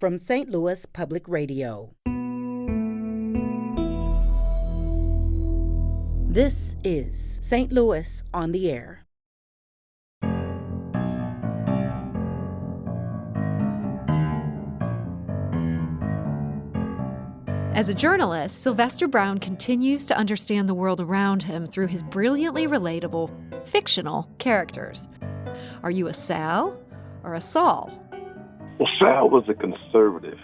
from St. Louis Public Radio. This is St. Louis on the Air. As a journalist, Sylvester Brown continues to understand the world around him through his brilliantly relatable, fictional characters. Are you a Sal or a Saul? Well, Sal was a conservative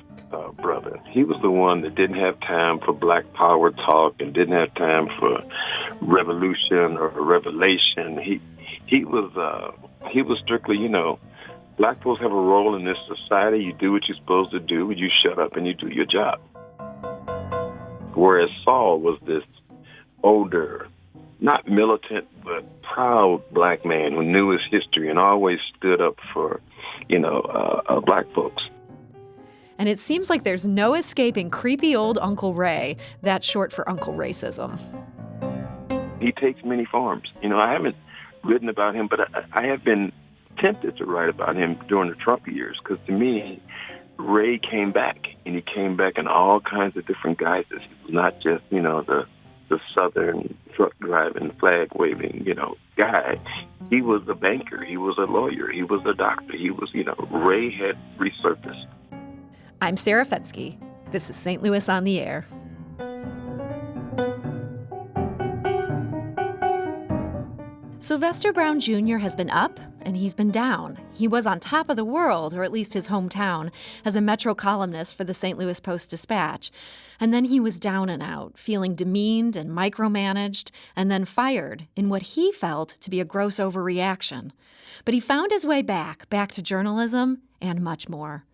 brother. He was the one that didn't have time for black power talk and didn't have time for revolution or revelation. He was strictly, black folks have a role in this society. You do what you're supposed to do. You shut up and you do your job. Whereas Saul was this older, not militant, but proud black man who knew his history and always stood up for, black folks. And it seems like there's no escaping creepy old Uncle Ray. That's short for Uncle Racism. He takes many forms. I haven't written about him, but I have been tempted to write about him during the Trump years, because to me, Ray came back, and he came back in all kinds of different guises. He was not just, the Southern truck driving, flag waving, guy. He was a banker. He was a lawyer. He was a doctor. He was, Ray had resurfaced. I'm Sarah Fenske. This is St. Louis on the Air. Sylvester Brown Jr. has been up and he's been down. He was on top of the world, or at least his hometown, as a Metro columnist for the St. Louis Post-Dispatch. And then he was down and out, feeling demeaned and micromanaged, and then fired in what he felt to be a gross overreaction. But he found his way back to journalism and much more.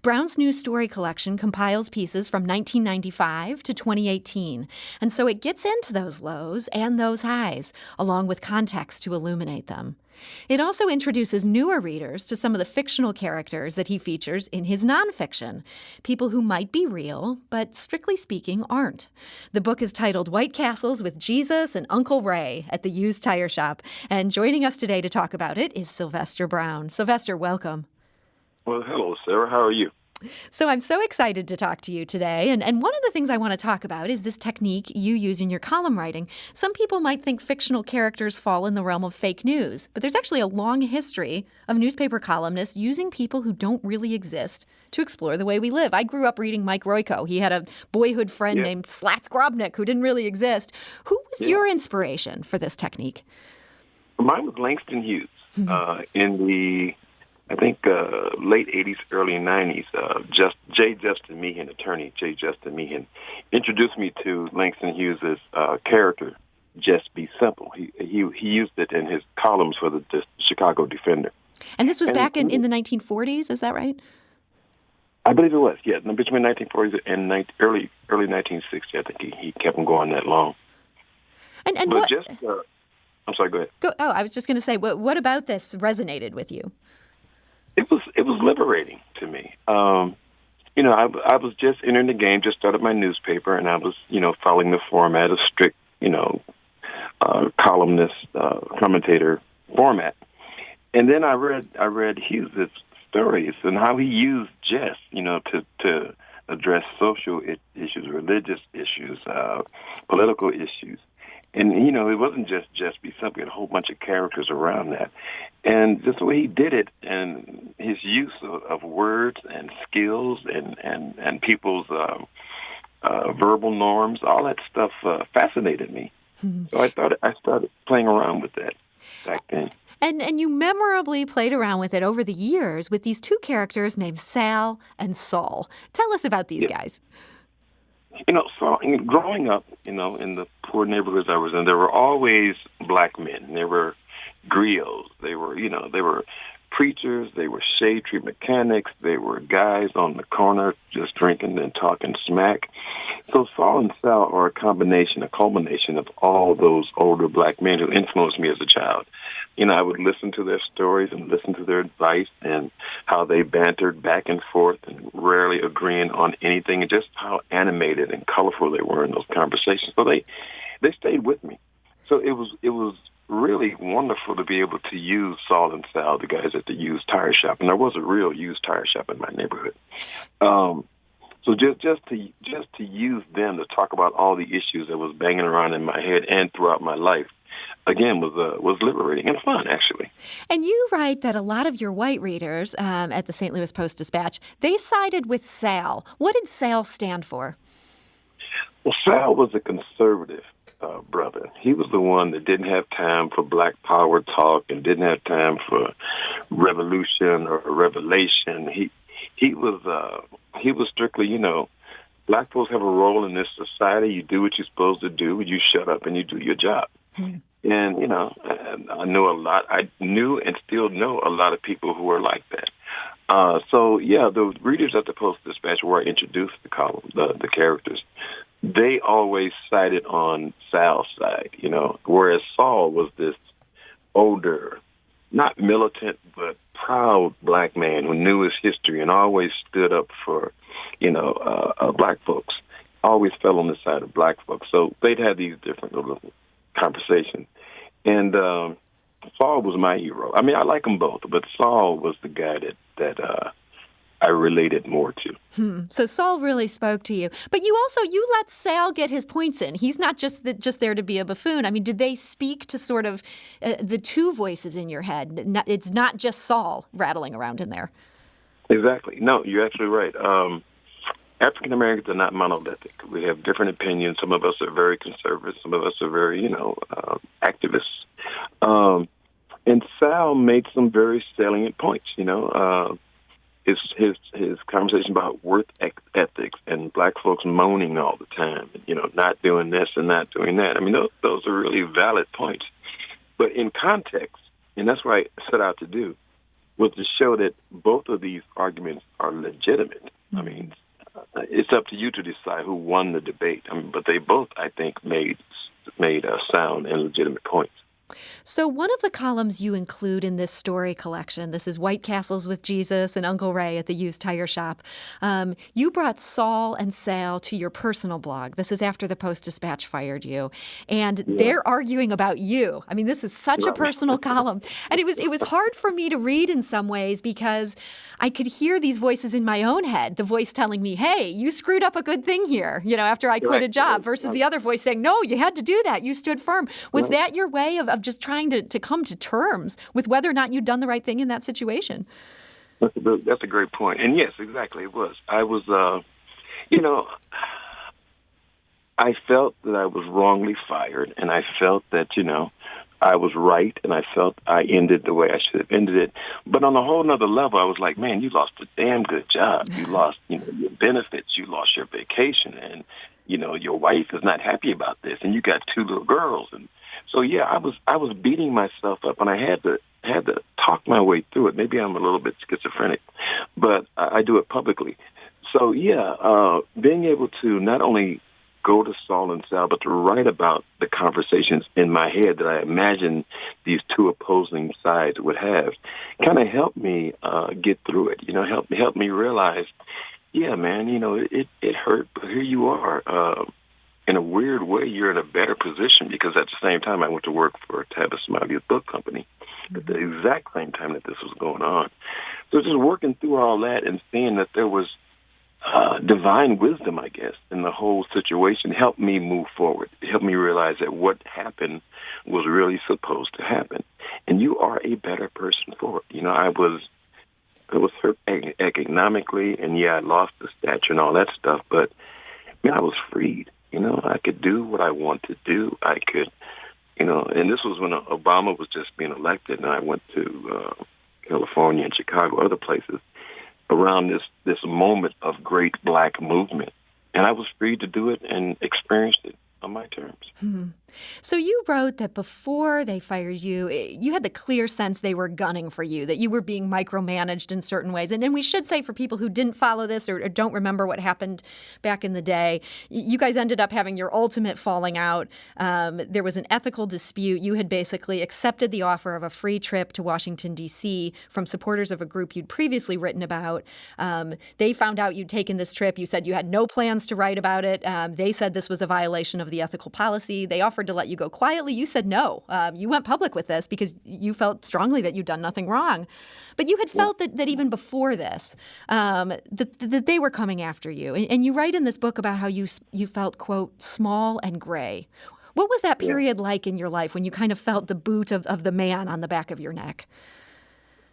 Brown's new story collection compiles pieces from 1995 to 2018, and so it gets into those lows and those highs, along with context to illuminate them. It also introduces newer readers to some of the fictional characters that he features in his nonfiction, people who might be real, but strictly speaking aren't. The book is titled White Castles with Jesus and Uncle Ray at the Used Tire Shop, and joining us today to talk about it is Sylvester Brown. Sylvester, welcome. Well, hello, Sarah. How are you? So I'm so excited to talk to you today. And one of the things I want to talk about is this technique you use in your column writing. Some people might think fictional characters fall in the realm of fake news, but there's actually a long history of newspaper columnists using people who don't really exist to explore the way we live. I grew up reading Mike Royko. He had a boyhood friend named Slats Grobnik who didn't really exist. Who was your inspiration for this technique? Mine was Langston Hughes in the late 80s, early 90s, Justin Meehan, attorney J. Justin Meehan, introduced me to Langston Hughes' character, Just Be Simple. He used it in his columns for the Chicago Defender. And this was back in the 1940s, is that right? I believe it was, yeah. Between 1940s and early 1960s, I think he kept him going that long. And but what? I'm sorry, go ahead. I was just going to say, what about this resonated with you? It was liberating to me. I was just entering the game, just started my newspaper, and I was, following the format of strict, columnist, commentator format. And then I read Hughes' stories and how he used jest, to address social issues, religious issues, political issues. And, it wasn't just be simple. He had a whole bunch of characters around that. And just the way he did it and his use of words and skills and people's verbal norms, all that stuff fascinated me. Mm-hmm. So I started playing around with that back then. And you memorably played around with it over the years with these two characters named Sal and Saul. Tell us about these guys. So growing up, in the poor neighborhoods I was in, there were always black men. There were griots. They were preachers. They were shade tree mechanics. They were guys on the corner just drinking and talking smack. So Saul and Sal are a culmination of all those older black men who influenced me as a child. I would listen to their stories and listen to their advice and how they bantered back and forth and rarely agreeing on anything, and just how animated and colorful they were in those conversations. So they stayed with me. So it was really wonderful to be able to use Saul and Sal, the guys at the used tire shop, and there was a real used tire shop in my neighborhood. So just to use them to talk about all the issues that was banging around in my head and throughout my life, again, was liberating and fun, actually. And you write that a lot of your white readers at the St. Louis Post-Dispatch, they sided with Sal. What did Sal stand for? Well, Sal was a conservative brother. He was the one that didn't have time for Black Power talk and didn't have time for revolution or revelation. He was strictly, Black folks have a role in this society. You do what you're supposed to do. You shut up and you do your job. And, I know a lot. I knew and still know a lot of people who are like that. The readers at the Post-Dispatch were introduced to the column, the characters. They always sided on Sal's side, whereas Saul was this older, not militant, but proud Black man who knew his history and always stood up for, Black folks, always fell on the side of Black folks. So they'd have these different little conversations. And Saul was my hero. I mean, I like them both, but Saul was the guy that I related more to. So Saul really spoke to you. But you let Sal get his points in. He's not just there to be a buffoon. I mean, did they speak to sort of the two voices in your head? It's not just Saul rattling around in there. Exactly. No, you're absolutely right. African Americans are not monolithic. We have different opinions. Some of us are very conservative. Some of us are very, activists. And Sal made some very salient points, His conversation about work ethics and Black folks moaning all the time, not doing this and not doing that. I mean, those are really valid points. But in context, and that's what I set out to do, was to show that both of these arguments are legitimate. I mean, it's up to you to decide who won the debate. I mean, but they both, I think, made sound and legitimate points. So one of the columns you include in this story collection, this is White Castles with Jesus and Uncle Ray at the used tire shop. You brought Saul and Sal to your personal blog. This is after the Post-Dispatch fired you. And they're arguing about you. I mean, this is such a personal column. And it was hard for me to read in some ways because I could hear these voices in my own head, the voice telling me, hey, you screwed up a good thing here, after I quit a job, versus the other voice saying, no, you had to do that. You stood firm. Was that your way of just trying to come to terms with whether or not you'd done the right thing in that situation? That's a great point. And yes, exactly, it was. I was, I felt that I was wrongly fired, and I felt that, I was right, and I felt I ended the way I should have ended it. But on a whole nother level, I was like, man, you lost a damn good job. You lost, your benefits. You lost your vacation, and, your wife is not happy about this, and you got 2 little girls. And so, I was beating myself up, and I had to talk my way through it. Maybe I'm a little bit schizophrenic, but I do it publicly. So, being able to not only go to Saul and Sal, but to write about the conversations in my head that I imagined these two opposing sides would have, kind of helped me get through it. Help me realize, yeah, man, it hurt, but here you are. In a weird way, you're in a better position because at the same time, I went to work for Tabitha Smiley's book company at the exact same time that this was going on. So just working through all that and seeing that there was divine wisdom, I guess, in the whole situation helped me move forward. It helped me realize that what happened was really supposed to happen. And you are a better person for it. I was hurt economically, and I lost the stature and all that stuff, but I was freed. I could do what I want to do. I could, and this was when Obama was just being elected, and I went to California and Chicago, other places, around this moment of great Black movement. And I was free to do it and experienced it on my terms. So you wrote that before they fired you, you had the clear sense they were gunning for you, that you were being micromanaged in certain ways. And we should say for people who didn't follow this or don't remember what happened back in the day, you guys ended up having your ultimate falling out. There was an ethical dispute. You had basically accepted the offer of a free trip to Washington, D.C. from supporters of a group you'd previously written about. They found out you'd taken this trip. You said you had no plans to write about it. They said this was a violation of the ethical policy. They offered offered to let you go quietly. You said no. You went public with this because you felt strongly that you'd done nothing wrong. But you had felt that even before this, that they were coming after you. And you write in this book about how you felt, quote, small and gray. What was that period like in your life when you kind of felt the boot of the man on the back of your neck?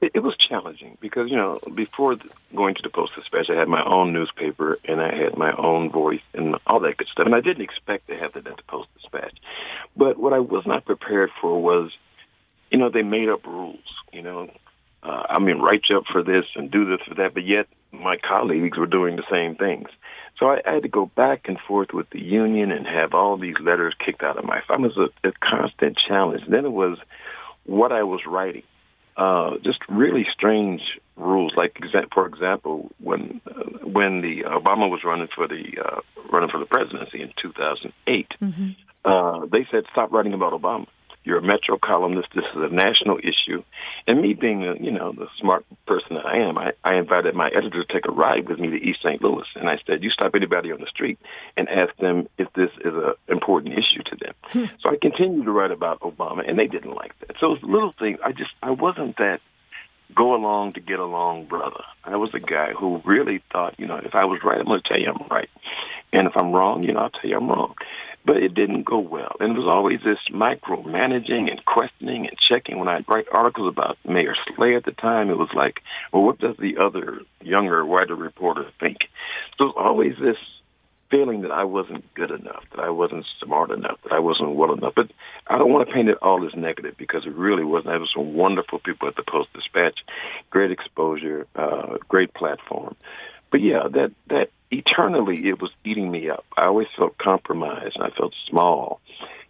It was challenging because, before going to the Post-Dispatch, I had my own newspaper and I had my own voice and all that good stuff. And I didn't expect to have that at the Post-Dispatch. But what I was not prepared for was, they made up rules, write you up for this and do this for that. But yet my colleagues were doing the same things. So I had to go back and forth with the union and have all these letters kicked out of my file. It was a constant challenge. Then it was what I was writing. Just really strange rules. Like, for example, when the Obama was running for the presidency in 2008, they said, "Stop writing about Obama. You're a Metro columnist. This is a national issue." And me being, the smart person that I am, I invited my editor to take a ride with me to East St. Louis. And I said, "You stop anybody on the street and ask them if this is an important issue to them." So I continued to write about Obama, and they didn't like that. So it was little things. I wasn't that go along to get along brother. I was a guy who really thought, if I was right, I'm going to tell you I'm right. And if I'm wrong, I'll tell you I'm wrong. But it didn't go well. And it was always this micromanaging and questioning and checking. When I'd write articles about Mayor Slay at the time, it was like, well, what does the other younger, whiter reporter think? So it was always this feeling that I wasn't good enough, that I wasn't smart enough, that I wasn't well enough. But I don't want to paint it all as negative because it really wasn't. There were some wonderful people at the Post-Dispatch, great exposure, great platform. But yeah, that eternally it was eating me up. I always felt compromised and I felt small.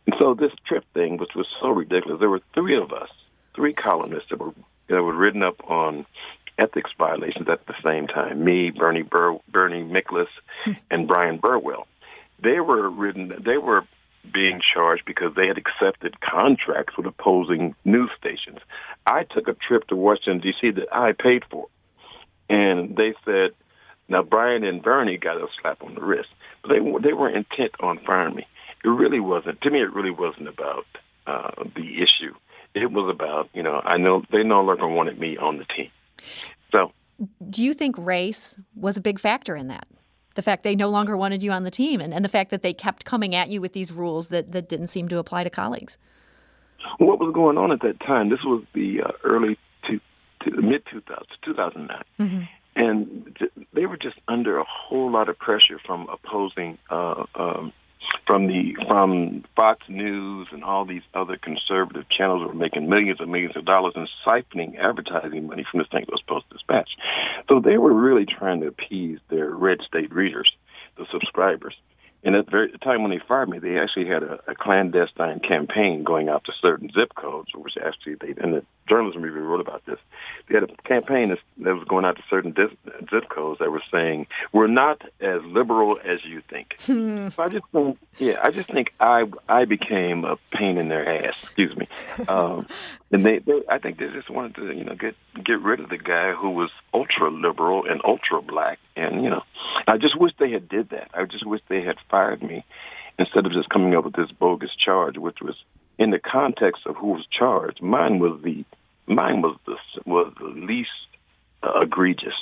And so this trip thing, which was so ridiculous, there were three of us, three columnists that were written up on ethics violations at the same time. Me, Bernie Miklasz, and Brian Burwell. They were being charged because they had accepted contracts with opposing news stations. I took a trip to Washington, D.C. that I paid for. And they said, now Brian and Bernie got a slap on the wrist. But they were intent on firing me. It really wasn't. To me, it really wasn't about the issue. It was about, I know they no longer wanted me on the team. So, do you think race was a big factor in that? The fact they no longer wanted you on the team and the fact that they kept coming at you with these rules that didn't seem to apply to colleagues? What was going on at that time, this was the early to mid-2000s, 2009. Mm-hmm. And they were just under a whole lot of pressure from opposing from Fox News and all these other conservative channels that were making millions and millions of dollars and siphoning advertising money from the St. Louis Post-Dispatch. So they were really trying to appease their red state readers, the subscribers. And at the time when they fired me, they actually had a clandestine campaign going out to certain zip codes, which actually in the journalism review wrote about this. They had a campaign that was going out to certain zip codes that were saying, "We're not as liberal as you think." So I just think I became a pain in their ass. Excuse me. And I think they just wanted to get rid of the guy who was ultra liberal and ultra black. And I just wish they had did that. I just wish they had fired me instead of just coming up with this bogus charge, which was in the context of who was charged. Mine was the least egregious.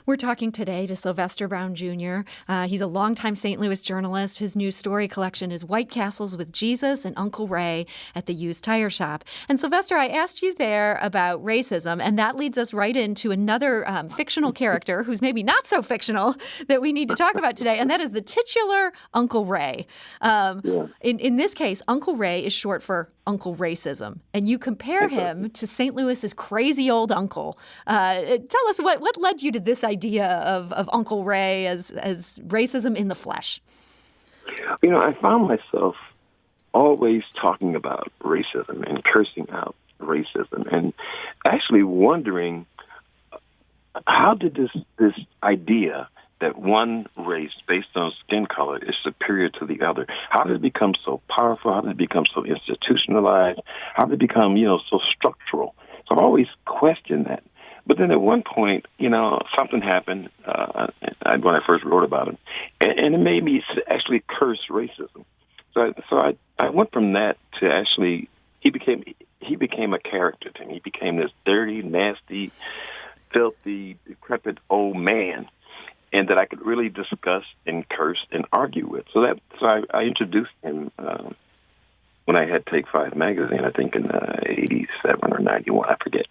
We're talking today to Sylvester Brown Jr. He's a longtime St. Louis journalist. His new story collection is White Castles with Jesus and Uncle Ray at the Used Tire Shop. And Sylvester, I asked you there about racism, and that leads us right into another fictional character who's maybe not so fictional that we need to talk about today, and that is the titular Uncle Ray. In this case, Uncle Ray is short for Uncle Racism, and you compare him to St. Louis's crazy old uncle. Tell us what led you to this idea of Uncle Ray as racism in the flesh. I found myself always talking about racism and cursing out racism, and actually wondering how did this idea that one race based on skin color is superior to the other, how did it become so powerful? How did it become so institutionalized? How did it become, so structural? So I've always questioned that. But then at one point, something happened when I first wrote about it, and it made me actually curse racism. I went from that to actually he became a character to me. He became this dirty, nasty, filthy, decrepit old man, and that I could really discuss and curse and argue with. So I introduced him when I had Take 5 magazine, I think in 87 or 91, I forget.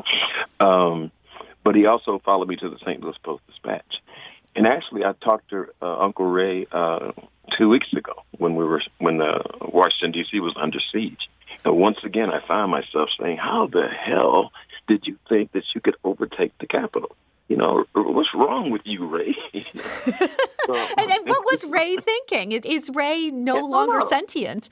But he also followed me to the St. Louis Post-Dispatch. And actually, I talked to Uncle Ray 2 weeks ago when Washington, D.C. was under siege. And once again, I found myself saying, how the hell did you think that you could overtake the Capitol? What's wrong with you, Ray? And what was Ray thinking? Is Ray no longer sentient?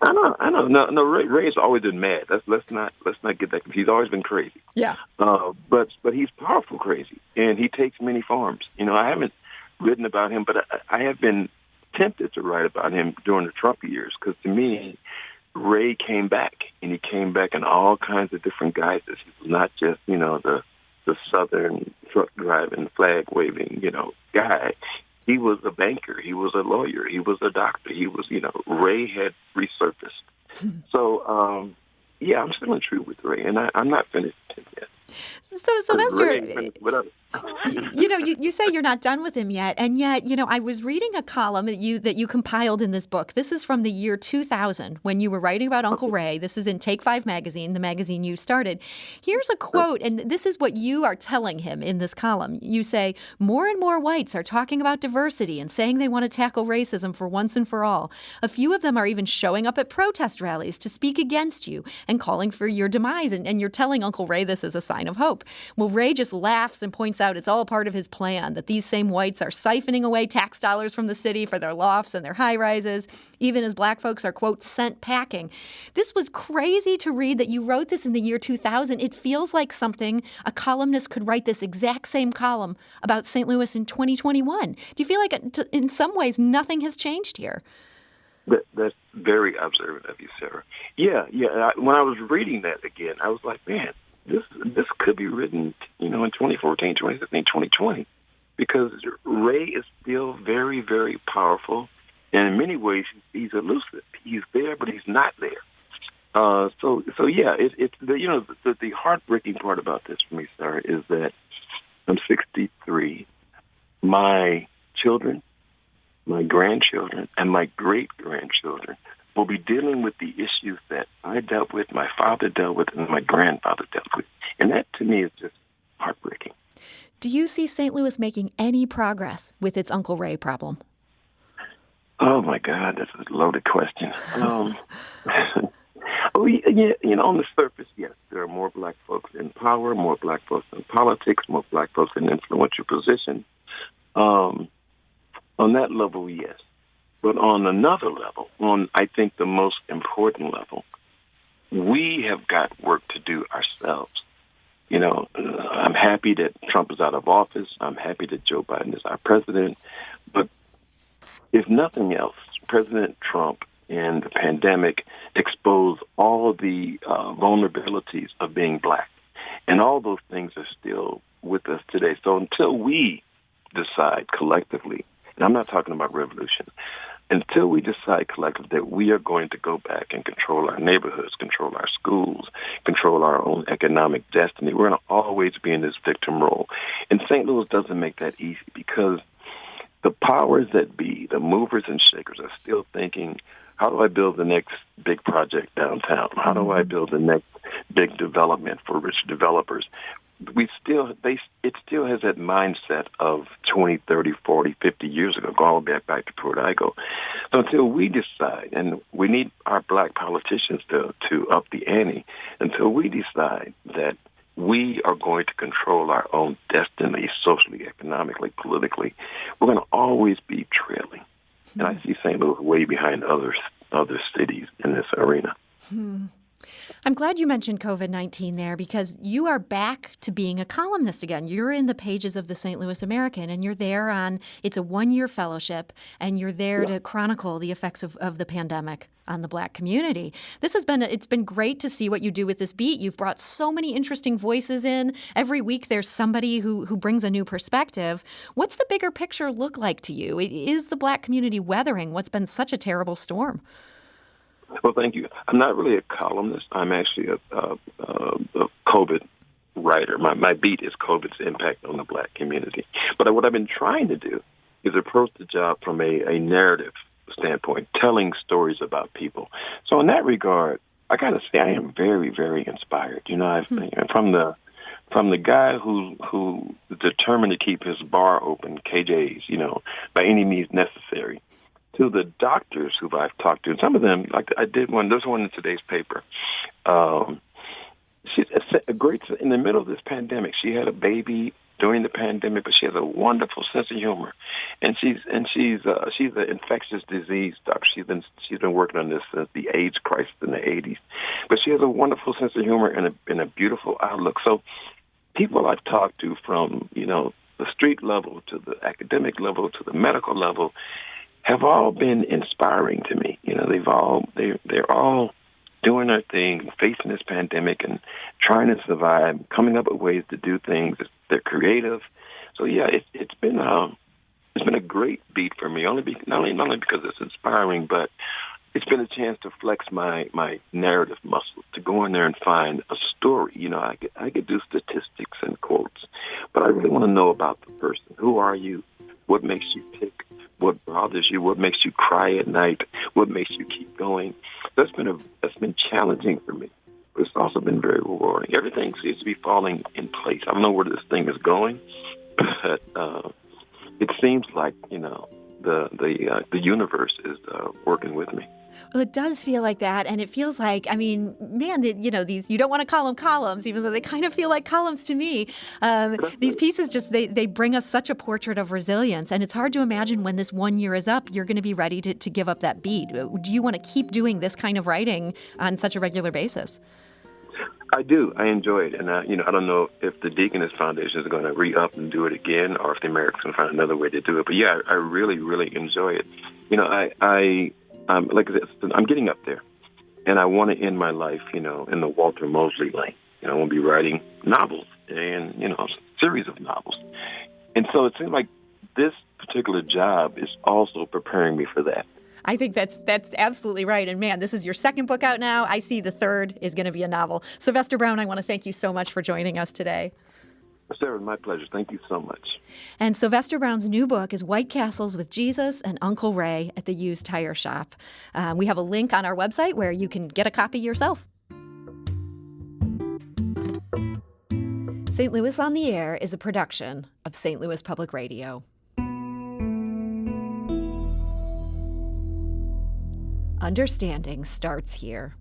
I know. No. Ray's always been mad. Let's not get that. He's always been crazy. Yeah. But he's powerful crazy, and he takes many forms. I haven't written about him, but I have been tempted to write about him during the Trump years because to me, Ray came back, and he came back in all kinds of different guises. He was not just the Southern truck driving, flag waving guy. He was a banker. He was a lawyer. He was a doctor. He was, Ray had resurfaced. So, I'm still intrigued with Ray, and I'm not finished with him yet. So, Sylvester, you say you're not done with him yet, and yet, I was reading a column that you compiled in this book. This is from the year 2000, when you were writing about Uncle Ray. This is in Take 5 magazine, the magazine you started. Here's a quote, and this is what you are telling him in this column. You say, more and more whites are talking about diversity and saying they want to tackle racism for once and for all. A few of them are even showing up at protest rallies to speak against you and calling for your demise, and you're telling Uncle Ray this is a sign of hope. Well, Ray just laughs and points out it's all part of his plan, that these same whites are siphoning away tax dollars from the city for their lofts and their high-rises, even as black folks are, quote, sent packing. This was crazy to read that you wrote this in the year 2000. It feels like something a columnist could write this exact same column about St. Louis in 2021. Do you feel like in some ways nothing has changed here? That's very observant of you, Sarah. Yeah. When I was reading that again, I was like, man, this could be written, in 2014, 2015, 2020, because Ray is still very, very powerful, and in many ways he's elusive. He's there, but he's not there. It's the heartbreaking part about this for me, Sarah, is that I'm 63. My children, my grandchildren, and my great-grandchildren will be dealing with the issues that I dealt with, my father dealt with, and my grandfather dealt with. And that, to me, is just heartbreaking. Do you see St. Louis making any progress with its Uncle Ray problem? Oh, my God, that's a loaded question. On the surface, yes, there are more black folks in power, more black folks in politics, more black folks in influential positions. On that level, yes. But on another level, I think the most important level, we have got work to do ourselves. I'm happy that Trump is out of office. I'm happy that Joe Biden is our president. But if nothing else, President Trump and the pandemic exposed all the vulnerabilities of being black. And all those things are still with us today. So until we decide collectively, and I'm not talking about revolution, until we decide collectively that we are going to go back and control our neighborhoods, control our schools, control our own economic destiny, we're going to always be in this victim role. And St. Louis doesn't make that easy because the powers that be, the movers and shakers, are still thinking, how do I build the next big project downtown? How do I build the next big development for rich developers? It still has that mindset of 20, 30, 40, 50 years ago, go all the way back to Port Igo. So until we decide, and we need our black politicians to up the ante, until we decide that we are going to control our own destiny socially, economically, politically, we're going to always be trailing. And I see St. Louis way behind other cities in this arena. I'm glad you mentioned COVID-19 there because you are back to being a columnist again. You're in the pages of the St. Louis American, and you're there it's a one-year fellowship, and you're there to chronicle the effects of the pandemic on the Black community. It's been great to see what you do with this beat. You've brought so many interesting voices in. Every week there's somebody who brings a new perspective. What's the bigger picture look like to you? Is the Black community weathering what's been such a terrible storm? Well, thank you. I'm not really a columnist. I'm actually a COVID writer. My beat is COVID's impact on the Black community. But what I've been trying to do is approach the job from a narrative standpoint, telling stories about people. So in that regard, I got to say I am very, very inspired. From the guy who is determined to keep his bar open, KJ's, by any means necessary, to the doctors who I've talked to. And some of them, like I did one, there's one in today's paper. She's in the middle of this pandemic. She had a baby during the pandemic, but she has a wonderful sense of humor. And she's an infectious disease doctor. She's been working on this since the AIDS crisis in the 80s. But she has a wonderful sense of humor and a beautiful outlook. So people I've talked to from, the street level to the academic level to the medical level have all been inspiring to me. They're all doing their thing, facing this pandemic and trying to survive, coming up with ways to do things. They're creative. So yeah, it's been a great beat for me. Not only because it's inspiring, but it's been a chance to flex my narrative muscle, to go in there and find a story. I could do statistics and quotes, but I really want to know about the person. Who are you? What makes you tick? What bothers you? What makes you cry at night? What makes you keep going? That's been challenging for me, but it's also been very rewarding. Everything seems to be falling in place. I don't know where this thing is going, but it seems like the universe is working with me. Well, it does feel like that, and it feels like, these, you don't want to call them columns, even though they kind of feel like columns to me. These pieces they bring us such a portrait of resilience, and it's hard to imagine when this 1 year is up, you're going to be ready to give up that beat. Do you want to keep doing this kind of writing on such a regular basis? I do. I enjoy it, and I don't know if the Deaconess Foundation is going to re-up and do it again, or if the Americans going to find another way to do it. But yeah, I really, really enjoy it. I'm getting up there, and I want to end my life, in the Walter Mosley lane. I want to be writing novels and, a series of novels. And so it seems like this particular job is also preparing me for that. I think that's absolutely right. And man, this is your second book out now. I see the third is going to be a novel. Sylvester Brown, I want to thank you so much for joining us today. Sarah, my pleasure. Thank you so much. And Sylvester Brown's new book is White Castles with Jesus and Uncle Ray at the Used Tire Shop. We have a link on our website where you can get a copy yourself. St. Louis on the Air is a production of St. Louis Public Radio. Understanding starts here.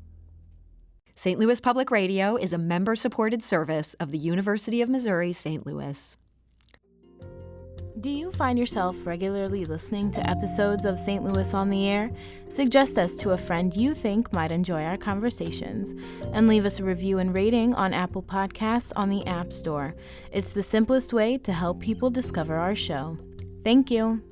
St. Louis Public Radio is a member-supported service of the University of Missouri, St. Louis. Do you find yourself regularly listening to episodes of St. Louis on the Air? Suggest us to a friend you think might enjoy our conversations, and leave us a review and rating on Apple Podcasts on the App Store. It's the simplest way to help people discover our show. Thank you.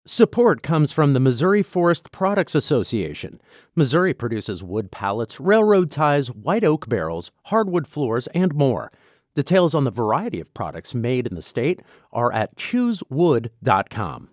Support comes from the Missouri Forest Products Association. Missouri produces wood pallets, railroad ties, white oak barrels, hardwood floors, and more. Details on the variety of products made in the state are at choosewood.com.